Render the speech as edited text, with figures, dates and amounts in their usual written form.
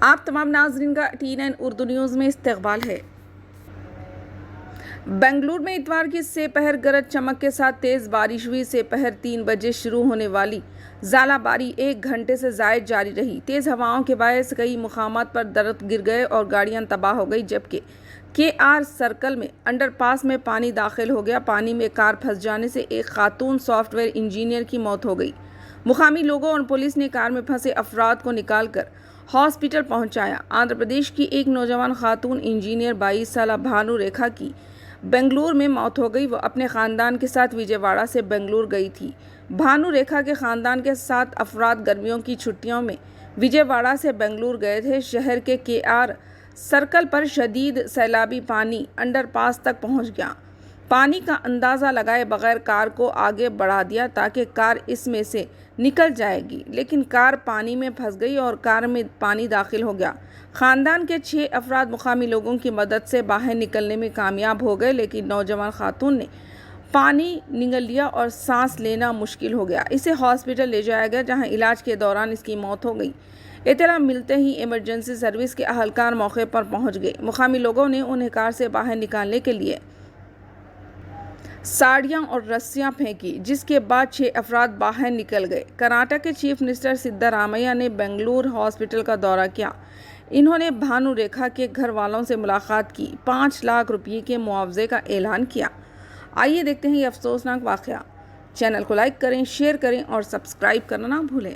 آپ تمام ناظرین کا TN اردو نیوز میں استقبال ہے۔ بنگلور میں اتوار کی سپہر گرج چمک کے ساتھ تیز بارش ہوئی۔ سپہر 3 بجے شروع ہونے والی ژالہ باری 1 گھنٹے سے زائد جاری رہی۔ تیز ہواؤں کے باعث کئی مقامات پر درخت گر گئے اور گاڑیاں تباہ ہو گئی، جبکہ KR سرکل میں انڈر پاس میں پانی داخل ہو گیا۔ پانی میں کار پھنس جانے سے ایک خاتون سافٹ ویئر انجینئر کی موت ہو گئی۔ مقامی لوگوں اور پولیس نے کار میں پھنسے افراد کو نکال کر ہاسپٹل پہنچایا۔ آندھرا پردیش کی ایک نوجوان خاتون انجینئر 22 سالہ بھانو ریکھا کی بنگلور میں موت ہو گئی۔ وہ اپنے خاندان کے ساتھ وجے واڑہ سے بنگلور گئی تھی۔ بھانو ریکھا کے خاندان کے 7 افراد گرمیوں کی چھٹیوں میں وجے واڑہ سے بنگلور گئے تھے۔ شہر کے KR سرکل پر شدید سیلابی پانی انڈر پاس تک پہنچ گیا۔ پانی کا اندازہ لگائے بغیر کار کو آگے بڑھا دیا تاکہ کار اس میں سے نکل جائے گی، لیکن کار پانی میں پھنس گئی اور کار میں پانی داخل ہو گیا۔ خاندان کے 6 افراد مقامی لوگوں کی مدد سے باہر نکلنے میں کامیاب ہو گئے، لیکن نوجوان خاتون نے پانی نگل لیا اور سانس لینا مشکل ہو گیا۔ اسے ہاسپٹل لے جایا گیا، جہاں علاج کے دوران اس کی موت ہو گئی۔ اطلاع ملتے ہی ایمرجنسی سروس کے اہلکار موقع پر پہنچ گئے۔ مقامی لوگوں نے انہیں کار سے باہر نکالنے کے لیے ساڑیاں اور رسیاں پھینکی، جس کے بعد 6 افراد باہر نکل گئے۔ کرناٹک کے چیف منسٹر سدھا رامیا نے بنگلور ہاسپٹل کا دورہ کیا۔ انہوں نے بھانو ریکھا کے گھر والوں سے ملاقات کی، 5 لاکھ روپے کے معاوضے کا اعلان کیا۔ آئیے دیکھتے ہیں یہ افسوسناک واقعہ۔ چینل کو لائک کریں، شیئر کریں اور سبسکرائب کرنا نہ بھولیں۔